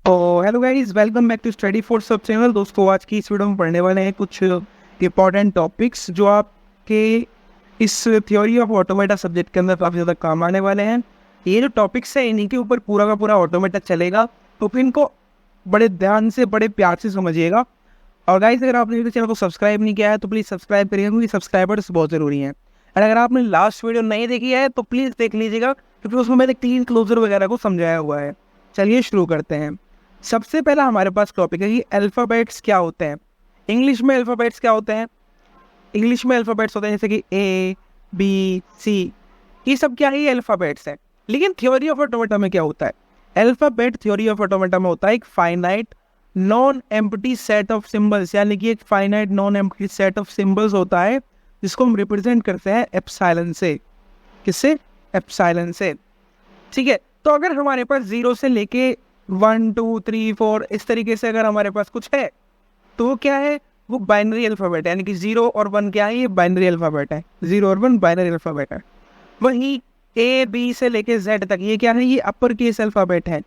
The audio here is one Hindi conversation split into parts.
तो hello guys, welcome back to study for sub channel. दोस्तों, आज की इस वीडियो में पढ़ने वाले हैं कुछ इंपॉर्टेंट टॉपिक्स जो आपके इस थ्योरी ऑफ ऑटोमेटा सब्जेक्ट के अंदर काफ़ी ज़्यादा काम आने वाले हैं। ये जो टॉपिक्स है इन्हीं के ऊपर पूरा का पूरा ऑटोमेटा चलेगा, तो फिर इनको बड़े ध्यान से बड़े प्यार से समझिएगा। और गाइस, अगर आपने चैनल को सब्सक्राइब नहीं किया है तो प्लीज़ सब्सक्राइब करिएगा, क्योंकि सब्सक्राइबर्स बहुत ज़रूरी हैं। और अगर आपने लास्ट वीडियो नहीं देखी है तो प्लीज़ देख लीजिएगा, क्योंकि उसमें मैंने क्लीन क्लोजर वगैरह को समझाया हुआ है। चलिए शुरू करते हैं। सबसे पहला हमारे पास टॉपिक है कि अल्फ़ाबेट्स क्या होते हैं। इंग्लिश में अल्फ़ाबेट्स क्या होते हैं? इंग्लिश में अल्फ़ाबेट्स होते हैं जैसे कि ए, बी, सी। ये सब क्या है? ये अल्फ़ाबेट्स हैं। लेकिन थ्योरी ऑफ ऑटोमेटा में क्या होता है? अल्फ़ाबेट थ्योरी ऑफ ऑटोमेटा में होता है एक finite non empty set of symbols, यानी कि एक finite non empty set of symbols होता है जिसको हम रिप्रेजेंट करते हैं एप्सिलॉन से। किससे? एप्सिलॉन से। ठीक है, तो अगर हमारे पास 0 से लेके 1 2 3 4 इस तरीके से अगर हमारे पास कुछ है तो वो क्या है? वो बाइनरी अल्फ़ाबेट है, यानी कि 0 और 1 क्या है? ये बाइनरी अल्फ़ाबेट है। 0 और 1 बाइनरी अल्फ़ाबेट है। वहीं ए बी से लेके जेड तक ये क्या है? ये अपर केस अल्फ़ाबेट है।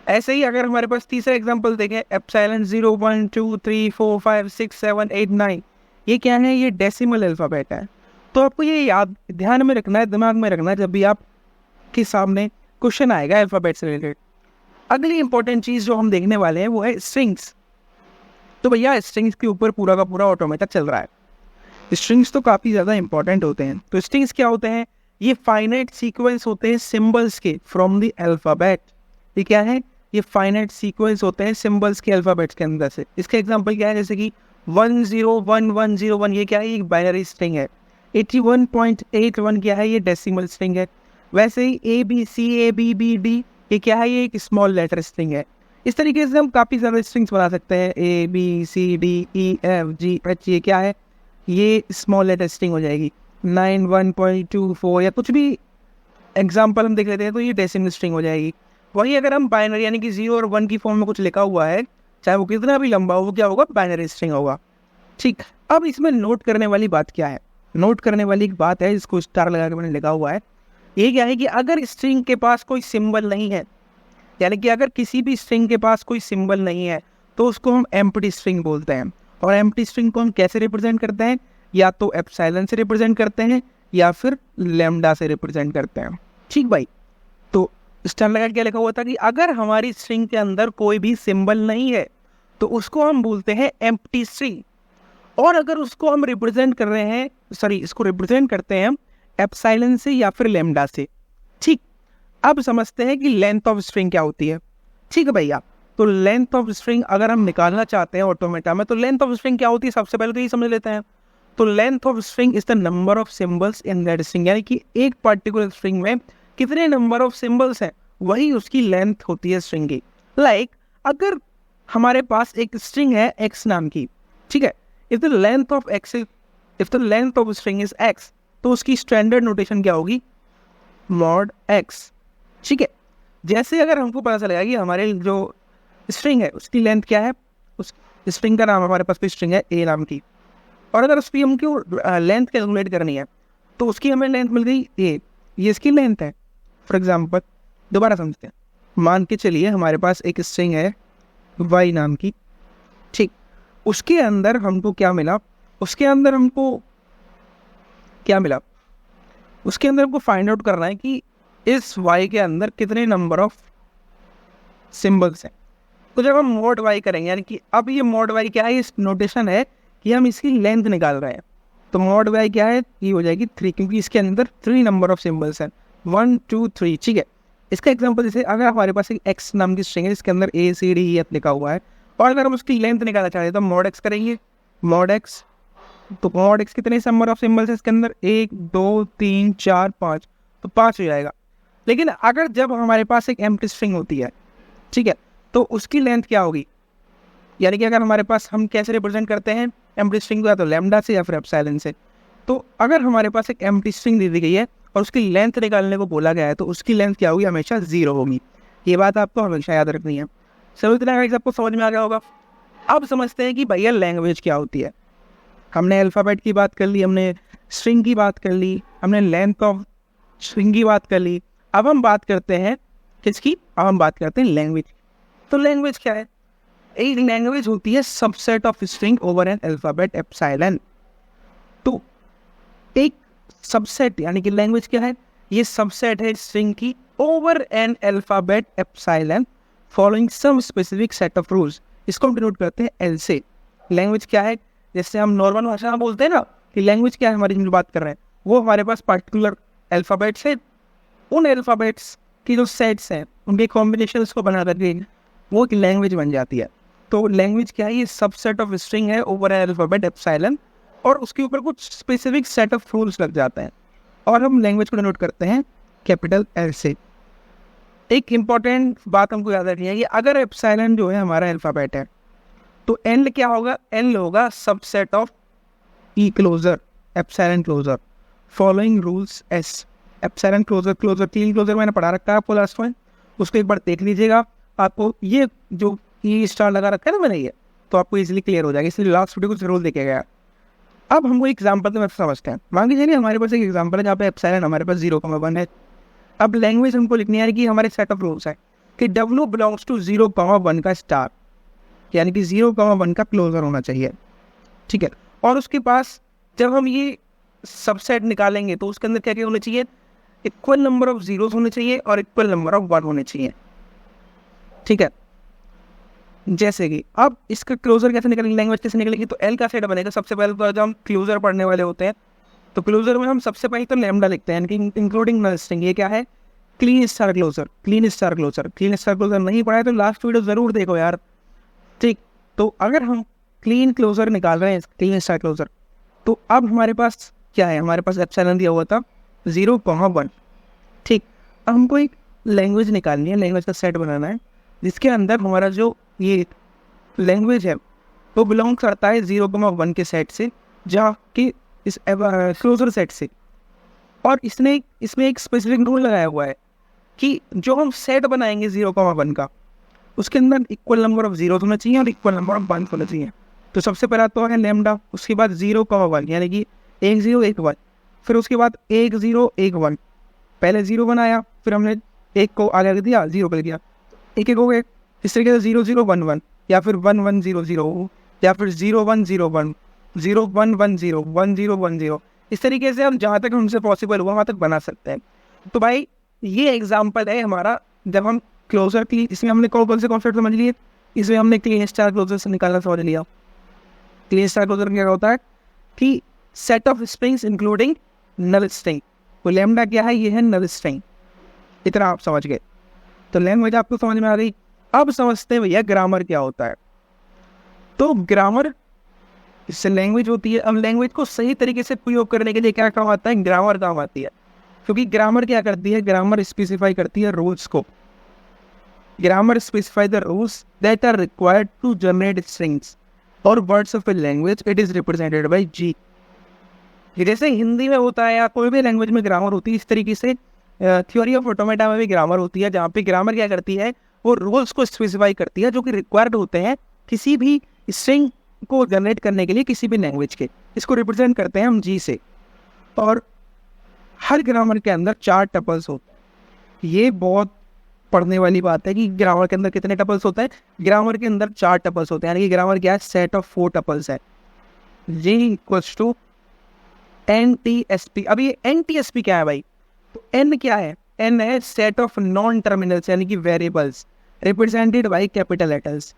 ऐसे ही अगर हमारे पास तीसरा एग्जांपल देखें, एप्सिलॉन 0 1 2 3 4 5 6 7 8 9, ये क्या है? ये डेसिमल अल्फ़ाबेट है। तो आपको ये याद ध्यान में रखना है, दिमाग में रखना है जब भी आप के सामने क्वेश्चन आएगा अल्फ़ाबेट से रिलेटेड। अगली इंपॉर्टेंट चीज़ जो हम देखने वाले हैं वो है स्ट्रिंग्स। तो भैया, स्ट्रिंग्स के ऊपर पूरा का पूरा ऑटोमेटा चल रहा है। स्ट्रिंग्स तो काफ़ी ज़्यादा इंपॉर्टेंट होते हैं। तो स्ट्रिंग्स क्या होते हैं? ये फाइनाइट सीक्वेंस होते हैं सिंबल्स के फ्रॉम द अल्फ़ाबेट। ये क्या है? ये फाइनाइट सीक्वेंस होते हैं सिंबल्स के अल्फ़ाबेट्स के अंदर से। इसका एग्जांपल क्या है? जैसे कि 101101, ये क्या है? ये एक बाइनरी स्ट्रिंग है। 81.81 क्या है? ये डेसिमल स्ट्रिंग है। वैसे ही ABCABBD, ये क्या है? ये एक स्मॉल लेटर स्ट्रिंग है। इस तरीके से हम काफ़ी सारे स्ट्रिंग्स बना सकते हैं। ABCDEFGH, ये क्या है? ये स्मॉल लेटर स्ट्रिंग हो जाएगी। 91.24 या कुछ भी एग्जाम्पल हम देख लेते हैं, तो ये डेसिमल स्ट्रिंग हो जाएगी। वही अगर हम बाइनरी यानी कि 0 और 1 की फॉर्म में कुछ लिखा हुआ है, चाहे वो कितना भी लंबा हो, वो क्या होगा? बाइनरी स्ट्रिंग होगा। ठीक, अब इसमें नोट करने वाली बात क्या है? नोट करने वाली एक बात है, जिसको स्टार लगा के मैंने लिखा हुआ है। ये क्या है कि अगर स्ट्रिंग के पास कोई सिंबल नहीं है, यानी कि अगर किसी भी स्ट्रिंग के पास कोई सिंबल नहीं है, तो उसको हम एम्प्टी स्ट्रिंग बोलते हैं। और एम्प्टी स्ट्रिंग को हम कैसे रिप्रेजेंट करते हैं? या तो एप्सिलॉन से रिप्रेजेंट करते हैं या फिर लैम्डा से रिप्रेजेंट करते हैं। ठीक भाई, तो स्टार लगा क्या लिखा हुआ था कि अगर हमारी स्ट्रिंग के अंदर कोई भी सिंबल नहीं है तो उसको हम बोलते हैं एम्प्टी स्ट्रिंग। और अगर उसको हम रिप्रेजेंट कर रहे हैं, इसको रिप्रेजेंट करते हैं हम एप्सिलॉन से या फिर लैम्डा से। ठीक, अब समझते हैं कि लेंथ ऑफ स्ट्रिंग क्या होती है। ठीक है भैया, तो लेंथ ऑफ स्ट्रिंग अगर हम निकालना चाहते हैं ऑटोमेटा में, तो लेंथ ऑफ स्ट्रिंग क्या होती है? सबसे पहले तो ये समझ लेते हैं। तो length of string is the number of symbols in that string, यानी कि एक पर्टिकुलर स्ट्रिंग में कितने नंबर ऑफ सिंबल्स हैं, वही उसकी लेंथ होती है स्ट्रिंग की। लाइक अगर हमारे पास एक स्ट्रिंग है x नाम की, ठीक है, if the length of string is x, तो उसकी स्टैंडर्ड नोटेशन क्या होगी? Mod x। ठीक है, जैसे अगर हमको पता चलेगा कि हमारे जो स्ट्रिंग है उसकी लेंथ क्या है, उस स्ट्रिंग का नाम, हमारे पास कोई स्ट्रिंग है a नाम की, और अगर उसकी हमको लेंथ कैलकुलेट करनी है, तो उसकी हमें लेंथ मिल गई a, ये इसकी लेंथ है। फॉर एग्जाम्पल, दोबारा समझते हैं। मान के चलिए हमारे पास एक स्ट्रिंग है y नाम की। ठीक, उसके अंदर हमको क्या मिला? उसके अंदर हमको फाइंड आउट करना है कि इस y के अंदर कितने नंबर ऑफ सिंबल्स हैं। तो जब हम मॉड y करेंगे, यानी कि अब ये मॉड y क्या है? इस नोटेशन है कि हम इसकी लेंथ निकाल रहे हैं। तो मॉड y क्या है? ये हो जाएगी 3, क्योंकि इसके अंदर 3 नंबर ऑफ सिंबल्स हैं, 1 2 3। ठीक है, इसका एग्जांपल जैसे अगर हमारे पास एक x नाम की स्ट्रिंग है जिसके अंदर ACDEF लिखा हुआ है, और अगर हम उसकी लेंथ निकालना चाहते हैं तो मॉड x करेंगे। मॉड x, तो मॉड x कितने नंबर ऑफ सिंबल्स है इसके अंदर? 1 2 3 4 5, तो 5 हो जाएगा। लेकिन अगर जब हमारे पास एक एम्प्टी स्ट्रिंग होती है, ठीक है, तो उसकी लेंथ क्या होगी? यानी कि अगर हमारे पास, हम कैसे रिप्रेजेंट करते हैं एम्प्टी स्ट्रिंग को? या तो लैम्डा से या फिर एप्सिलॉन से। तो अगर हमारे पास एक एम्प्टी स्ट्रिंग दे दी गई है और उसकी लेंथ निकालने को बोला गया है, तो उसकी लेंथ क्या होगी? हमेशा 0 होगी। ये बात आपको हमेशा याद रखनी है। सब इतना आपको समझ में आ गया होगा। अब समझते हैं कि भैया लैंग्वेज क्या होती है। हमने अल्फ़ाबेट की बात कर ली, हमने स्ट्रिंग की बात कर ली, हमने लेंथ ऑफ स्ट्रिंग की बात कर ली। अब हम बात करते हैं किसकी? अब हम बात करते हैं लैंग्वेज। तो लैंग्वेज क्या है? एक लैंग्वेज होती है subset of string over an alphabet epsilon. तो एक सबसेट यानी कि लैंग्वेज क्या है? ये सबसेट है स्ट्रिंग की over an alphabet epsilon following some specific set of rules. इसको हम डिनोट करते हैं एल से। लैंग्वेज क्या है? जैसे हम नॉर्मल भाषा में बोलते हैं ना कि लैंग्वेज क्या है, हमारी जो बात कर रहे हैं वो हमारे पास पर्टिकुलर अल्फाबेट्स है, उन अल्फाबेट्स की जो सेट्स हैं उनके कॉम्बिनेशन को बना करके वो एक लैंग्वेज बन जाती है। तो लैंग्वेज क्या है? ये सबसेट ऑफ स्ट्रिंग है ओवर एन अल्फाबेट एप्सिलॉन और उसके ऊपर कुछ स्पेसिफिक सेट ऑफ रूल्स लग जाते हैं और हम लैंग्वेज को डिनोट करते हैं कैपिटल एल से। एक इम्पॉर्टेंट बात हमको याद रखनी है कि अगर एप्सिलॉन जो है हमारा अल्फाबेट है तो एल क्या होगा? एल होगा subset of E closure epsilon closure following rules S. Epsilon closure closure मैंने पढ़ा रखा है आपको लास्ट में, उसको एक बार देख लीजिएगा। आपको ये जो ई स्टार लगा रखा है ना मैंने, ये तो आपको इजीली क्लियर हो जाएगा, इसलिए लास्ट वीडियो को जरूर देखेगा। अब हमको एग्जाम्पल में समझते हैं। मान लीजिए हमारे पास एक एग्जाम्पल है जहाँ पे एप्सिलॉन हमारे पास 0,1 है। अब लैंग्वेज हमको लिखनी है कि हमारे सेट ऑफ रूल्स है कि W बिलोंग्स टू 0,1 का स्टार, यानी कि 0,1 का क्लोजर होना चाहिए, ठीक है। और उसके पास जब हम ये सबसेट निकालेंगे तो उसके अंदर क्या क्या होने चाहिए? इक्वल नंबर ऑफ जीरोस होने चाहिए और इक्वल नंबर ऑफ 1 होने चाहिए, ठीक है। जैसे कि अब इसका क्लोजर कैसे निकलेंगे, लैंग्वेज कैसे निकलेगी? तो एल का सेट बनेगा। सबसे पहले तो जब हम क्लोजर पढ़ने वाले होते हैं तो क्लोजर में हम सबसे पहले तो लैम्डा लिखते हैं, यानी कि इंक्लूडिंग नल स्ट्रिंग। ये क्या है? Kleene star closure. Kleene star closure नहीं पढ़ा है तो लास्ट वीडियो जरूर देखो यार, ठीक। तो अगर हम क्लीन क्लोजर निकाल रहे हैं, क्लीन स्टार क्लोजर, तो अब हमारे पास क्या है? हमारे पास एप्सिलॉन दिया हुआ था 0,1, ठीक। अब हमको एक लैंग्वेज निकालनी है, लैंग्वेज का सेट बनाना है जिसके अंदर हमारा जो ये लैंग्वेज है वो बिलोंग करता है 0,1 के सेट से, जहाँ कि इस क्लोजर सेट से। और इसमें एक स्पेसिफिक रूल लगाया हुआ है कि जो हम सेट बनाएंगे 0,1 का, उसके अंदर इक्वल नंबर ऑफ जीरो होना चाहिए और इक्वल नंबर ऑफ 1 होना चाहिए। तो सबसे पहला तो है लैम्डा, उसके बाद 0,1 यानी कि 1 0 1 1, फिर उसके बाद 1 0 1 1, पहले 0 बनाया, फिर हमने 1 को आगे कर दिया, 0 कर दिया, एक एक हो गए। इस तरीके से 0 0 1 1 या फिर 1 1 0 0 या फिर 0 1 0 1 0 1 1 0 1 0 1 0, इस तरीके से हम जहाँ तक हमसे पॉसिबल हुआ वहाँ तक बना सकते हैं। तो भाई ये एग्जाम्पल है हमारा जब हम क्लोजर की, इसमें हमने कौन से कॉन्सेप्ट समझ लिए? इसमें हमने क्लीन स्टार क्लोजर से निकालना समझ लिया। क्लीन स्टार क्लोजर क्या होता है कि set of strings including null string. तो लैम्डा क्या है? ये है नल स्ट्रिंग। इतना आप समझ गए, तो लैंग्वेज आपको समझ में आ गई। अब समझते हैं भैया ग्रामर क्या होता है। तो ग्रामर इससे लैंग्वेज होती है। अब लैंग्वेज को सही तरीके से प्रयोग करने के लिए क्या काम आता है? ग्रामर काम आती है। क्योंकि ग्रामर क्या करती है? ग्रामर स्पेसिफाई करती है रूल्स को। Grammar specify the rules that are required to generate strings और words of a language. It is represented by G. जैसे हिंदी में होता है या कोई भी लैंग्वेज में ग्रामर होती है, इस तरीके से थ्योरी ऑफ ऑटोमेटा में भी ग्रामर होती है, जहाँ पे ग्रामर क्या करती है? वो रूल्स को स्पेसिफाई करती है जो कि रिक्वायर्ड होते हैं किसी भी स्ट्रिंग को जनरेट करने के लिए किसी भी लैंग्वेज के। इसको रिप्रेजेंट करते हैं हम जी से। और हर ग्रामर के अंदर 4 टपल्स होते हैं। ये बहुत पढ़ने वाली बात है कि ग्रामर के अंदर कितने टपल्स होते हैं। ग्रामर के अंदर 4 टपल्स होते हैं, यानी कि ग्रामर क्या है? सेट ऑफ 4 टपल्स है। G equals to NTSP। अब ये NTSP क्या है भाई? तो N क्या है? N है सेट ऑफ नॉन टर्मिनल्स, यानी कि variables represented by capital letters.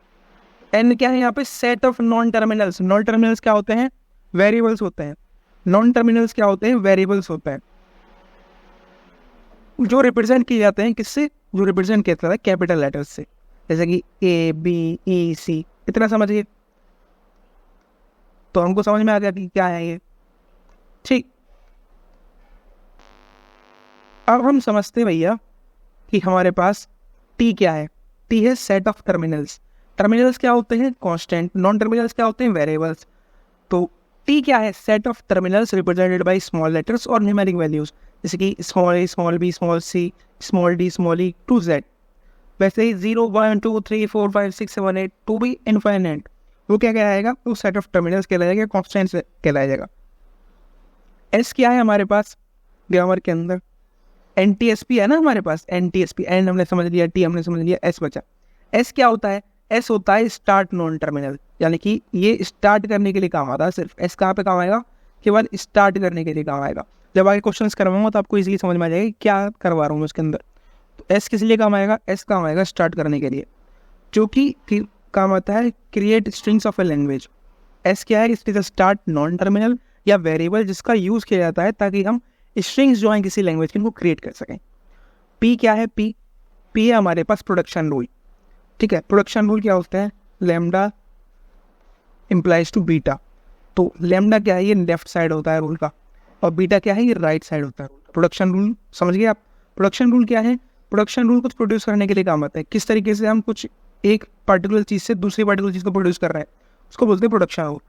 N क्या है यहाँ पे? Set of non terminals. Non terminals क्या होते हैं? वेरिएबल्स होते हैं। नॉन टर्मिनल्स क्या होते हैं? वेरिएबल्स होते हैं जो रिप्रेजेंट किए जाते हैं किससे? जो रिप्रेजेंट किया जाता है कैपिटल लेटर्स से, जैसे कि ABEC। इतना समझिए तो हमको समझ में आ गया कि क्या है ये, ठीक। अब हम समझते हैं भैया कि हमारे पास T क्या है? T है सेट ऑफ टर्मिनल्स। टर्मिनल्स क्या होते हैं? कांस्टेंट। नॉन टर्मिनल्स क्या होते हैं? वेरिएबल्स। तो T क्या है? Set of terminals represented by small letters और न्यूमेरिक वैल्यूज, जैसे कि small a, small b, small c, small d, small e to z। वैसे ही 0 1 2 3 4 5 6 7 8 टू भी इनफाइनाइट, वो क्या कहलाएगा? वो सेट ऑफ टर्मिनल्स कहलाएगा, कॉन्स्टेंट्स कहलाएगा। S क्या है हमारे पास ग्रामर के अंदर? NTSP है ना हमारे पास। NTSP, N हमने समझ लिया, T हमने समझ लिया, S बचा। एस क्या होता है? एस होता है स्टार्ट नॉन टर्मिनल, यानी कि ये स्टार्ट करने के लिए काम आता है सिर्फ। एस कहाँ पे काम आएगा? केवल स्टार्ट करने के लिए काम आएगा। जब आगे क्वेश्चंस करवाऊंगा तो आपको इजीली समझ में आ जाएगा क्या करवा रहा हूँ मैं उसके अंदर। तो एस किस लिए काम आएगा? एस काम आएगा स्टार्ट करने के लिए, जो कि फिर काम आता है create strings of a language. S क्या है? It is start non terminal या वेरिएबल जिसका यूज़ किया जाता है ताकि हम स्ट्रिंग्स जो हैं किसी लैंग्वेज के उनको क्रिएट कर सकें। पी क्या है? पी है हमारे पास प्रोडक्शन रूल। ठीक है, प्रोडक्शन रूल क्या होता है? Lambda implies to beta. तो लैम्डा क्या है? ये लेफ्ट साइड होता है रूल का, और बीटा क्या है? ये राइट साइड होता है। प्रोडक्शन रूल समझ गए आप? प्रोडक्शन रूल क्या है? प्रोडक्शन रूल कुछ प्रोड्यूस करने के लिए काम आता है। किस तरीके से हम कुछ एक पर्टिकुलर चीज़ से दूसरी पर्टिकुलर चीज़ को प्रोड्यूस कर रहे हैं, उसको बोलते हैं प्रोडक्शन रूल।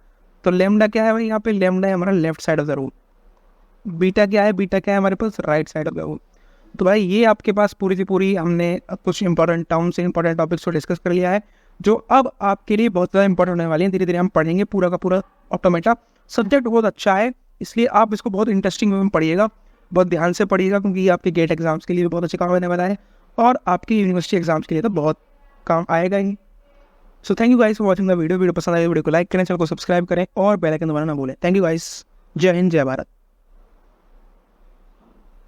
तो लैम्डा क्या है भाई? यहाँ पे लैम्डा है हमारा left side of the rule. Beta क्या है? बीटा क्या है हमारे पास? Right side of the rule. तो भाई ये आपके पास पूरी की पूरी हमने कुछ इंपॉर्टेंट टर्म्स से इंपॉर्टेंट टॉपिक्स को डिस्कस कर लिया है, जो अब आपके लिए बहुत ज़्यादा इंपॉर्टेंट होने वाली है। धीरे धीरे हम पढ़ेंगे पूरा का पूरा ऑटोमेटा। सब्जेक्ट बहुत अच्छा है, इसलिए आप इसको बहुत इंटरेस्टिंग वे में पढ़िएगा, बहुत ध्यान से पढ़िएगा, क्योंकि ये आपके गेट एग्जाम्स के लिए भी बहुत अच्छे काम होने वाला है, और आपकी यूनिवर्सिटी एग्जाम्स के लिए तो बहुत काम आएगा ही। So thank you guys for watching the video. Video पसंद आए वीडियो को लाइक करें, चैनल को सब्सक्राइब करें और बेल आइकन दबाना ना भूलें। Thank you guys. जय हिंद, जय भारत।